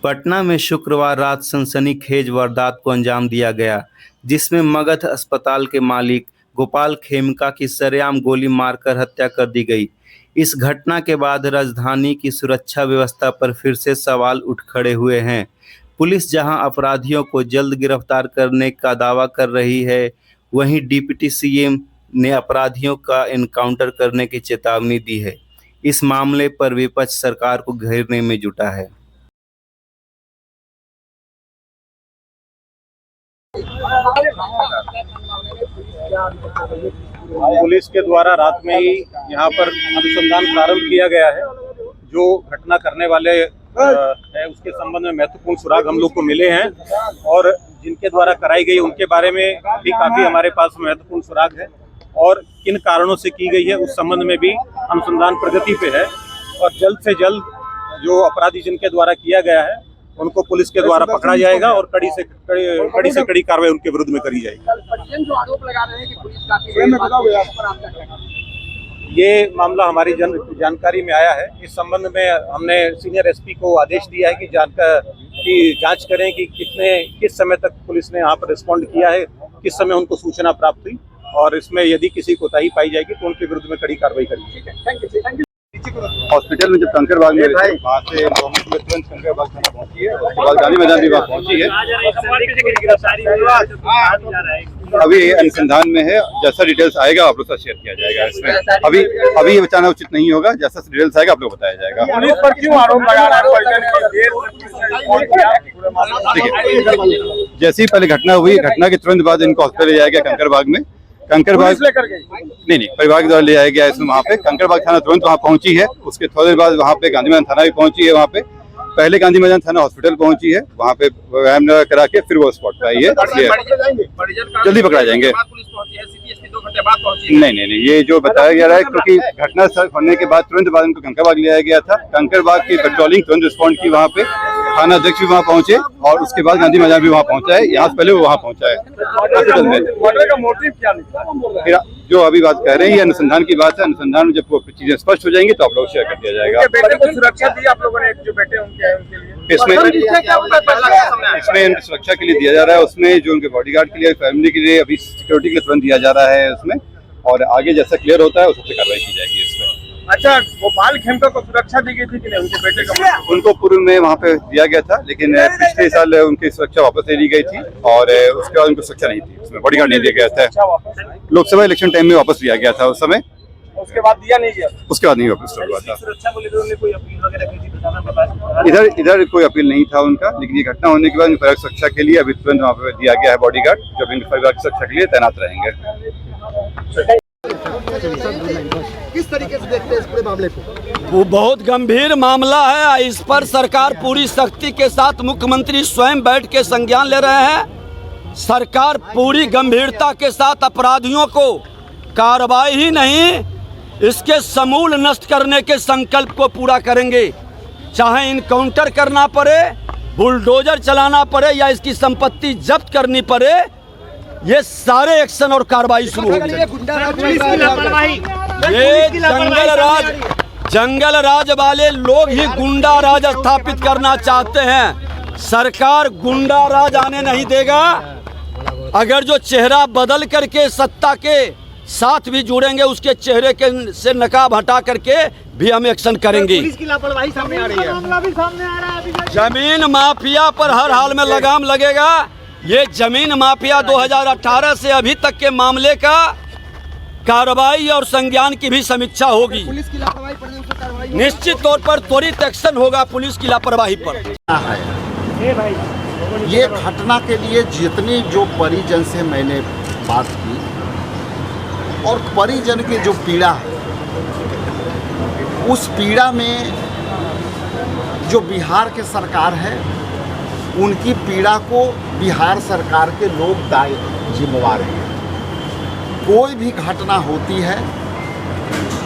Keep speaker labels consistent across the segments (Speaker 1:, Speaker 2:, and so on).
Speaker 1: पटना में शुक्रवार रात सनसनीखेज वारदात को अंजाम दिया गया, जिसमें मगध अस्पताल के मालिक गोपाल खेमका की सरेआम गोली मारकर हत्या कर दी गई। इस घटना के बाद राजधानी की सुरक्षा व्यवस्था पर फिर से सवाल उठ खड़े हुए हैं। पुलिस जहां अपराधियों को जल्द गिरफ्तार करने का दावा कर रही है, वहीं डिप्टी सीएम ने अपराधियों का एनकाउंटर करने की चेतावनी दी है। इस मामले पर विपक्ष सरकार को घेरने में जुटा है।
Speaker 2: पुलिस के द्वारा रात में ही यहाँ पर अनुसंधान प्रारंभ किया गया है। जो घटना करने वाले है उसके संबंध में महत्वपूर्ण सुराग हम लोग को मिले हैं और जिनके द्वारा कराई गई उनके बारे में भी काफी हमारे पास महत्वपूर्ण सुराग है और किन कारणों से की गई है उस संबंध में भी अनुसंधान प्रगति पे है और जल्द से जल्द जो अपराधी जिनके द्वारा किया गया है उनको पुलिस के द्वारा पकड़ा जाएगा और कड़ी से कड़ी कार्रवाई उनके विरुद्ध में करी जाएगी।
Speaker 3: जो आरोप लगा रहे हैं कि पुलिस काफी
Speaker 2: ये मामला हमारी जानकारी में आया है। इस संबंध में हमने सीनियर एसपी को आदेश दिया है कि जांच करें कि किस समय तक पुलिस ने यहाँ पर रिस्पॉन्ड किया है, किस समय उनको सूचना प्राप्त हुई और इसमें यदि किसी कोताही पाई जाएगी तो उनके विरुद्ध में कड़ी कार्रवाई करेगी।
Speaker 4: हॉस्पिटल में जब कंकरबाग में वहाँ से तुरंत कंकरबाग थाना पहुंची है, उसके बाद गांधी मैदान भी वहाँ पहुंची है। अभी अनुसंधान में है, जैसा डिटेल्स आएगा आप लोग से शेयर किया जाएगा। इसमें अभी ये बताना उचित नहीं होगा, जैसा डिटेल्स आएगा आप लोग बताया जाएगा।
Speaker 2: पुलिस पर क्यों आरोप लगा रहा है?
Speaker 4: जैसे ही पहले घटना हुई, घटना के तुरंत बाद इनको हॉस्पिटल ले जाया गया कंकरबाग में। कंकरबाग
Speaker 2: लेकर गई?
Speaker 4: नहीं, परिवार के द्वारा ले जाया गया इसमें। वहाँ पे कंकरबाग थाना तुरंत वहाँ पहुंची है। उसके थोड़ी देर बाद वहाँ पे गांधी मैदान थाना भी पहुंची है। वहाँ पे पहले गांधी मैदान थाना हॉस्पिटल पहुंची है, वहाँ पे व्यायाम करा के फिर वो स्पॉट पे आई है। जल्दी पकड़ा जाएंगे। नहीं, ये जो बताया जा रहा है क्योंकि घटना होने के बाद तुरंत बाद उनको कंकरबाग ले आया गया था। कंकरबाग की पेट्रोलिंग तुरंत रिस्पॉन्ड की, वहाँ पे थाना अध्यक्ष भी वहाँ पहुंचे और उसके बाद गांधी मैदान भी वहाँ पहुंचा है। यहाँ से पहले वो वहाँ पहुंचा है हॉस्पिटल में। जो अभी बात कह रहे हैं ये अनुसंधान की बात है। अनुसंधान में जब वो चीजें स्पष्ट हो जाएंगी तो आप लोग शेयर कर दिया जाएगा।
Speaker 2: बेटे को सुरक्षा दी आप लोगों ने, जो बेटे उनके लिए
Speaker 4: इसमें सुरक्षा के लिए दिया जा रहा है। उसमें जो उनके बॉडीगार्ड के लिए, फैमिली के लिए अभी सिक्योरिटी के लिए तुरंत दिया जा रहा है उसमें, और आगे जैसा क्लियर होता है उस सबसे कार्रवाई की जाएगी इसमें।
Speaker 2: अच्छा, गोपाल खेमका को सुरक्षा दी गई थी कि नहीं? उनके बेटे को
Speaker 4: उनको पूर्व में वहाँ पे दिया गया था, लेकिन पिछले साल उनकी सुरक्षा वापस ले ली गई थी और उसके बाद उनको सुरक्षा नहीं थी, उसमें बॉडीगार्ड नहीं दिया गया था। लोकसभा इलेक्शन टाइम में वापस लिया गया था उस समय,
Speaker 2: उसके बाद दिया नहीं गया।
Speaker 4: उसके बाद नहीं वापस हुआ था।
Speaker 2: सुरक्षा को लेकर कोई अपील वगैरह की थी प्रशासन के पास?
Speaker 4: इधर कोई अपील नहीं था उनका, लेकिन ये घटना होने के बाद परिवार की सुरक्षा के लिए अभी तुरंत वहाँ पे दिया गया है बॉडीगार्ड, जो इनके परिवार की सुरक्षा के लिए तैनात रहेंगे।
Speaker 3: किस तरीके से देखते हैं इस पूरे मामले को?
Speaker 5: वो बहुत गंभीर मामला है। इस पर सरकार पूरी सख्ती के साथ, मुख्यमंत्री स्वयं बैठ के संज्ञान ले रहे हैं। सरकार पूरी गंभीरता के साथ अपराधियों को कार्रवाई ही नहीं, इसके समूल नष्ट करने के संकल्प को पूरा करेंगे। चाहे इनकाउंटर करना पड़े, बुलडोजर चलाना पड़े या इसकी संपत्ति जब्त करनी पड़े, ये सारे एक्शन और कार्रवाई शुरू होगी। ये जंगल राज वाले लोग ही गुंडा राज स्थापित करना चाहते हैं। सरकार गुंडा राज आने नहीं देगा। अगर जो चेहरा बदल करके सत्ता के साथ भी जुड़ेंगे, उसके चेहरे के से नकाब हटा करके भी हम एक्शन करेंगे।
Speaker 3: पुलिस की लापरवाही सामने आ रही है।
Speaker 5: जमीन माफिया पर हर हाल में लगाम लगेगा। ये जमीन माफिया 2018 से अभी तक के मामले का कार्रवाई और संज्ञान की भी समीक्षा होगी।
Speaker 3: पुलिस की लापरवाही पर कार्रवाई
Speaker 5: निश्चित तौर पर त्वरित एक्शन होगा पुलिस की लापरवाही पर।
Speaker 6: ये घटना के लिए जितनी जो परिजन से मैंने बात की और परिजन की जो पीड़ा है, उस पीड़ा में जो बिहार के सरकार है, उनकी पीड़ा को बिहार सरकार के लोग जिम्मेवार हैं। कोई भी घटना होती है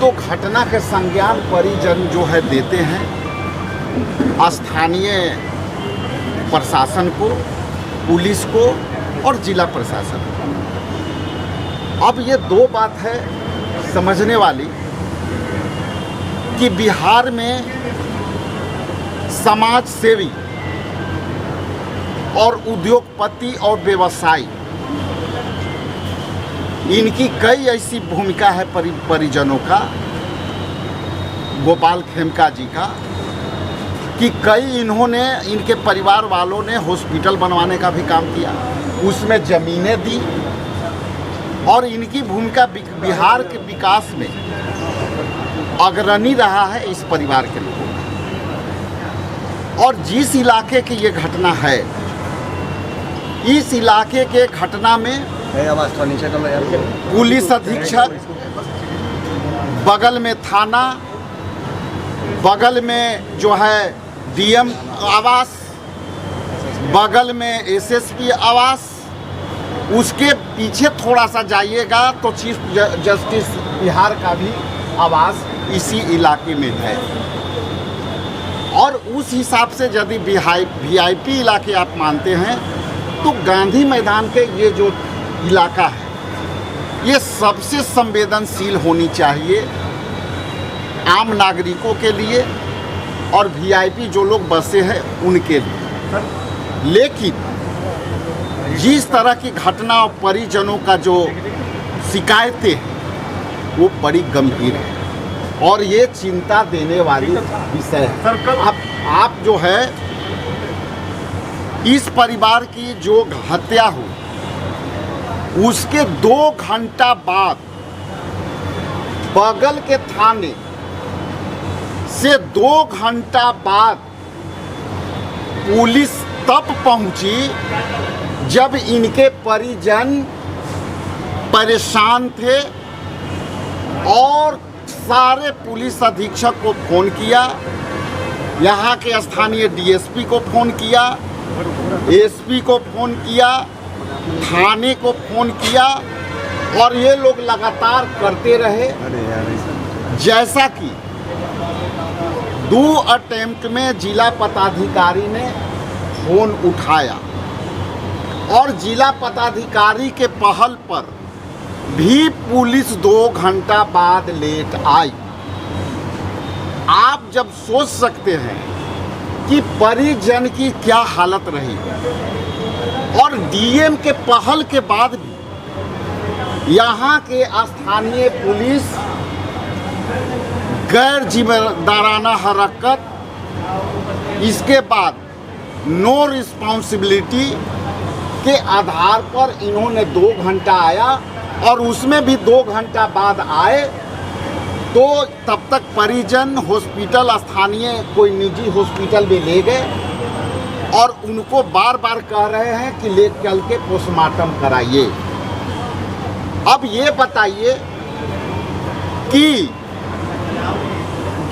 Speaker 6: तो घटना के संज्ञान परिजन जो है देते हैं स्थानीय प्रशासन को, पुलिस को और जिला प्रशासन को। अब ये दो बात है समझने वाली कि बिहार में समाज सेवी और उद्योगपति और व्यवसायी, इनकी कई ऐसी भूमिका है परिजनों का, गोपाल खेमका जी का, कि कई इन्होंने, इनके परिवार वालों ने हॉस्पिटल बनवाने का भी काम किया, उसमें ज़मीनें दी, और इनकी भूमिका बिहार के विकास में अग्रणी रहा है इस परिवार के लोगों का। और जिस इलाके की ये घटना है, इस इलाके के घटना में पुलिस अधीक्षक, बगल में थाना, बगल में जो है डीएम आवास, बगल में एसएसपी आवास, उसके पीछे थोड़ा सा जाइएगा तो चीफ जस्टिस बिहार का भी आवास इसी इलाके में है। और उस हिसाब से यदि वीआईपी इलाके आप मानते हैं तो गांधी मैदान के ये जो इलाका है, ये सबसे संवेदनशील होनी चाहिए आम नागरिकों के लिए और वीआईपी जो लोग बसे हैं उनके लिए। लेकिन जिस तरह की घटना और परिजनों का जो शिकायतें हैं वो बड़ी गंभीर है और ये चिंता देने वाली विषय है। आप जो है इस परिवार की जो हत्या हुई उसके 2 घंटा बाद बगल के थाने से 2 घंटा बाद पुलिस तब पहुंची जब इनके परिजन परेशान थे और सारे पुलिस अधीक्षक को फ़ोन किया, यहाँ के स्थानीय डीएसपी को फ़ोन किया, एसपी को फ़ोन किया, थाने को फ़ोन किया, और ये लोग लगातार करते रहे। जैसा कि 2 अटेम्प्ट में जिला पदाधिकारी ने फ़ोन उठाया और जिला पदाधिकारी के पहल पर भी पुलिस 2 घंटा बाद लेट आई। आप जब सोच सकते हैं कि परिजन की क्या हालत रही, और डीएम के पहल के बाद भी यहाँ के स्थानीय पुलिस गैर जिम्मेदाराना हरकत, इसके बाद नो रिस्पॉन्सिबिलिटी के आधार पर इन्होंने 2 घंटा आया, और उसमें भी 2 घंटा बाद आए तो तब तक परिजन हॉस्पिटल, स्थानीय कोई निजी हॉस्पिटल में ले गए और उनको बार बार कह रहे हैं कि ले चल के पोस्टमार्टम कराइए। अब ये बताइए कि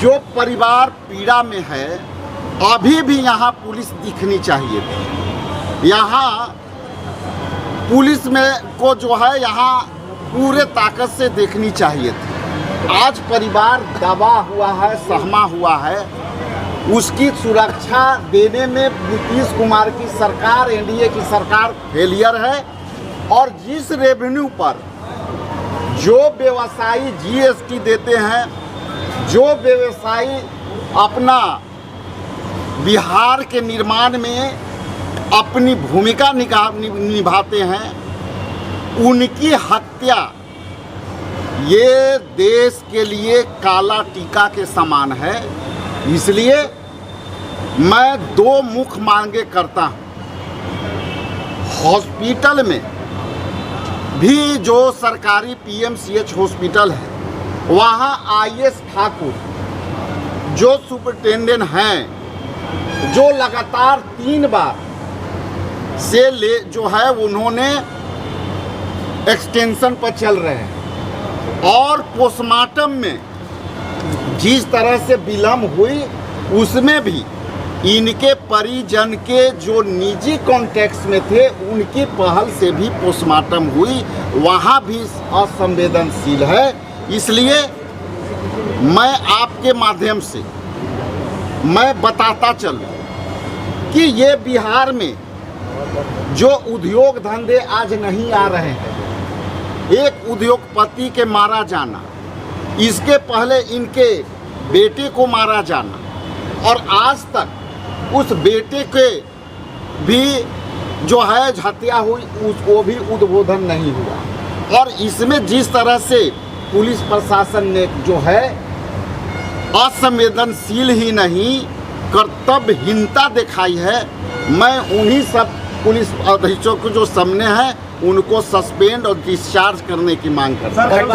Speaker 6: जो परिवार पीड़ा में है, अभी भी यहाँ पुलिस दिखनी चाहिए थी। यहाँ पुलिस में को जो है यहाँ पूरे ताकत से देखनी चाहिए थी। आज परिवार दबा हुआ है, सहमा हुआ है, उसकी सुरक्षा देने में नीतीश कुमार की सरकार, एनडीए की सरकार फेलियर है। और जिस रेवेन्यू पर जो व्यवसायी जीएसटी देते हैं, जो व्यवसायी अपना बिहार के निर्माण में अपनी भूमिका निभाते हैं, उनकी हत्या ये देश के लिए काला टीका के समान है। इसलिए मैं 2 मुख्य मांगे करता हूँ। हॉस्पिटल में भी जो सरकारी पीएमसीएच हॉस्पिटल है, वहाँ आईएस ठाकुर जो सुपरिटेंडेंट हैं, जो लगातार 3 बार से जो है उन्होंने एक्सटेंशन पर चल रहे हैं, और पोस्टमार्टम में जिस तरह से विलम्ब हुई उसमें भी इनके परिजन के जो निजी कॉन्टेक्स्ट में थे उनकी पहल से भी पोस्टमार्टम हुई, वहाँ भी असंवेदनशील है। इसलिए मैं आपके माध्यम से मैं बताता चलूँ कि ये बिहार में जो उद्योग धंधे आज नहीं आ रहे हैं, एक उद्योगपति के मारा जाना, इसके पहले इनके बेटे को मारा जाना, और आज तक उस बेटे के भी जो है हत्या हुई उसको भी उद्बोधन नहीं हुआ। और इसमें जिस तरह से पुलिस प्रशासन ने जो है असंवेदनशील ही नहीं कर्तव्यहीनता दिखाई है, मैं उन्हीं सब पुलिस अधीक्षकों जो सामने हैं उनको सस्पेंड और डिस्चार्ज करने की मांग करता हूं।